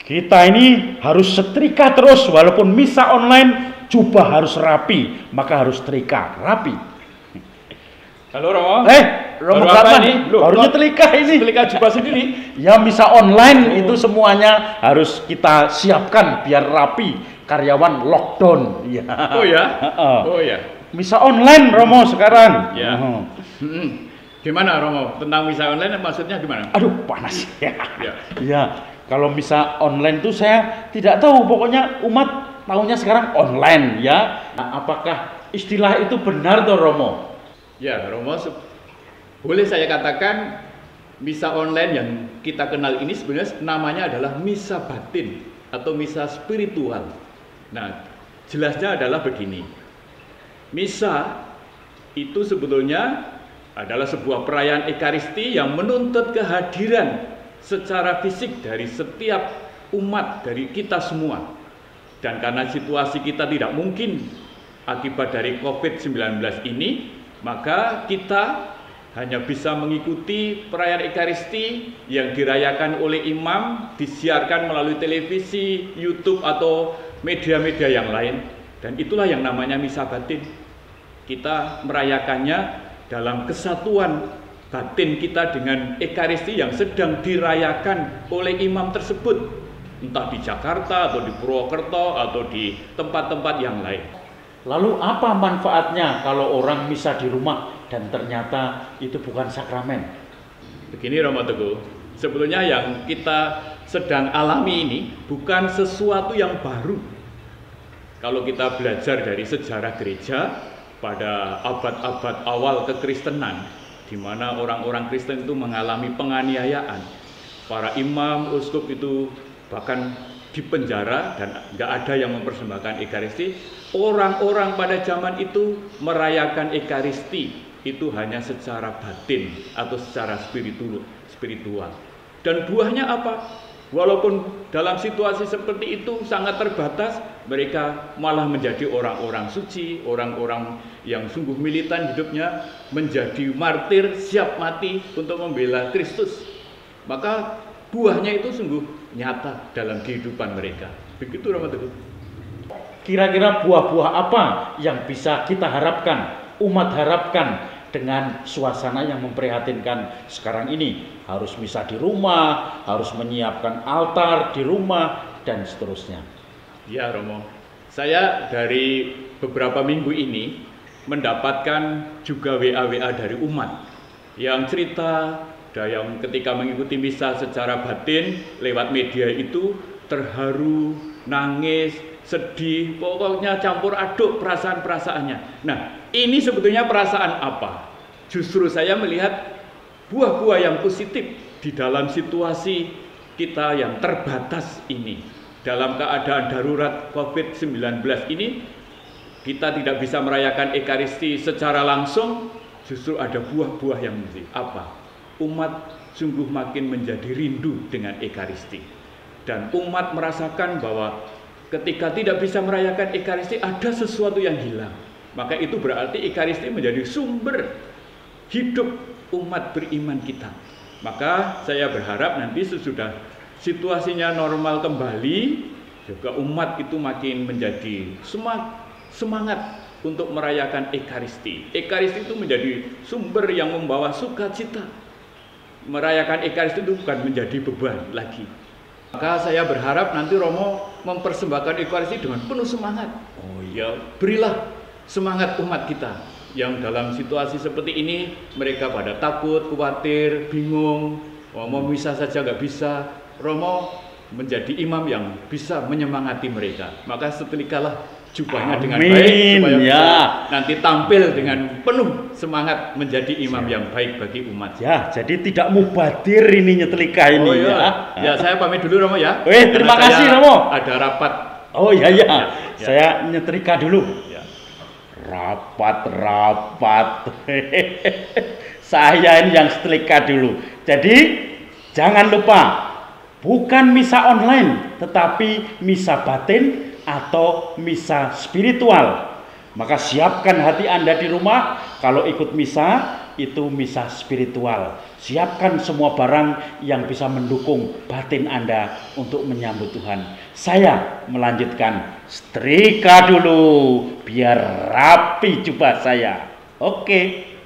Kita ini harus setrika terus, walaupun misa online, jubah harus rapi, maka harus setrika rapi. Halo Romo. Romo baru apa kapan? ini? Baru nyetrika ini. Setrika jubah sendiri. Ya, misa online itu semuanya harus kita siapkan biar rapi. Karyawan lockdown. Ya. Oh ya? Oh ya. Misa online Romo sekarang. Ya. Gimana Romo? Tentang misa online maksudnya gimana? Aduh, panas. Ya. Ya. Kalau misa online tuh saya tidak tahu. Pokoknya umat tahunya sekarang online ya. Nah, apakah istilah itu benar toh Romo? Ya Romo, boleh saya katakan misa online yang kita kenal ini sebenarnya namanya adalah misa batin atau misa spiritual. Nah, jelasnya adalah begini. Misa itu sebetulnya adalah sebuah perayaan Ekaristi yang menuntut kehadiran secara fisik dari setiap umat, dari kita semua. Dan karena situasi kita tidak mungkin akibat dari COVID-19 ini, maka kita hanya bisa mengikuti perayaan Ekaristi yang dirayakan oleh imam, disiarkan melalui televisi, YouTube atau media-media yang lain. Dan itulah yang namanya misa batin. Kita merayakannya dalam kesatuan batin kita dengan Ekaristi yang sedang dirayakan oleh imam tersebut, entah di Jakarta atau di Purwokerto atau di tempat-tempat yang lain. Lalu apa manfaatnya kalau orang misa di rumah dan ternyata itu bukan sakramen? Begini Romo Teguh, sebetulnya yang kita sedang alami ini bukan sesuatu yang baru. Kalau kita belajar dari sejarah gereja pada abad-abad awal kekristenan, di mana orang-orang Kristen itu mengalami penganiayaan, para imam, uskup itu bahkan dipenjara dan nggak ada yang mempersembahkan Ekaristi. Orang-orang pada zaman itu merayakan Ekaristi itu hanya secara batin atau secara spiritual. Dan buahnya apa? Walaupun dalam situasi seperti itu sangat terbatas, mereka malah menjadi orang-orang suci, orang-orang yang sungguh militan hidupnya, menjadi martir siap mati untuk membela Kristus. Maka buahnya itu sungguh nyata dalam kehidupan mereka. Begitu Romo Teguh. Kira-kira buah-buah apa yang bisa kita harapkan, umat harapkan dengan suasana yang memprihatinkan sekarang ini? Harus misa di rumah, harus menyiapkan altar di rumah, dan seterusnya. Ya Romo, saya dari beberapa minggu ini mendapatkan juga WA-WA dari umat yang cerita, yang ketika mengikuti misa secara batin lewat media itu terharu, nangis, sedih, pokoknya campur aduk perasaan-perasaannya. Nah, ini sebetulnya perasaan apa? Justru saya melihat buah-buah yang positif di dalam situasi kita yang terbatas ini. Dalam keadaan darurat COVID-19 ini, kita tidak bisa merayakan Ekaristi secara langsung, justru ada buah-buah yang apa? Umat sungguh makin menjadi rindu dengan Ekaristi. Dan umat merasakan bahwa ketika tidak bisa merayakan Ekaristi ada sesuatu yang hilang. Maka itu berarti Ekaristi menjadi sumber hidup umat beriman kita. Maka saya berharap nanti sesudah situasinya normal kembali, juga umat itu makin menjadi semangat untuk merayakan Ekaristi. Ekaristi itu menjadi sumber yang membawa sukacita. Merayakan Ekaristi itu bukan menjadi beban lagi. Maka saya berharap nanti Romo mempersembahkan Ekaristi dengan penuh semangat. Oh ya, berilah semangat umat kita yang dalam situasi seperti ini mereka pada takut, khawatir, bingung, mau misa saja nggak bisa. Romo menjadi imam yang bisa menyemangati mereka. Maka setrikalah jubahnya dengan baik supaya bisa nanti tampil dengan penuh semangat menjadi imam yang baik bagi umat. Ya, jadi tidak mubadir ini nyetelika ini. Oh iya. Ya, saya pamit dulu Romo ya. Terima kasih Romo. Ada rapat. Oh iya ya. Saya nyetrika dulu. Ya. Rapat. Saya ini yang setrika dulu. Jadi jangan lupa, bukan misa online, tetapi misa batin atau misa spiritual. Maka siapkan hati Anda di rumah. Kalau ikut misa, itu misa spiritual. Siapkan semua barang yang bisa mendukung batin Anda untuk menyambut Tuhan. Saya melanjutkan, setrika dulu biar rapi jubah saya. Oke.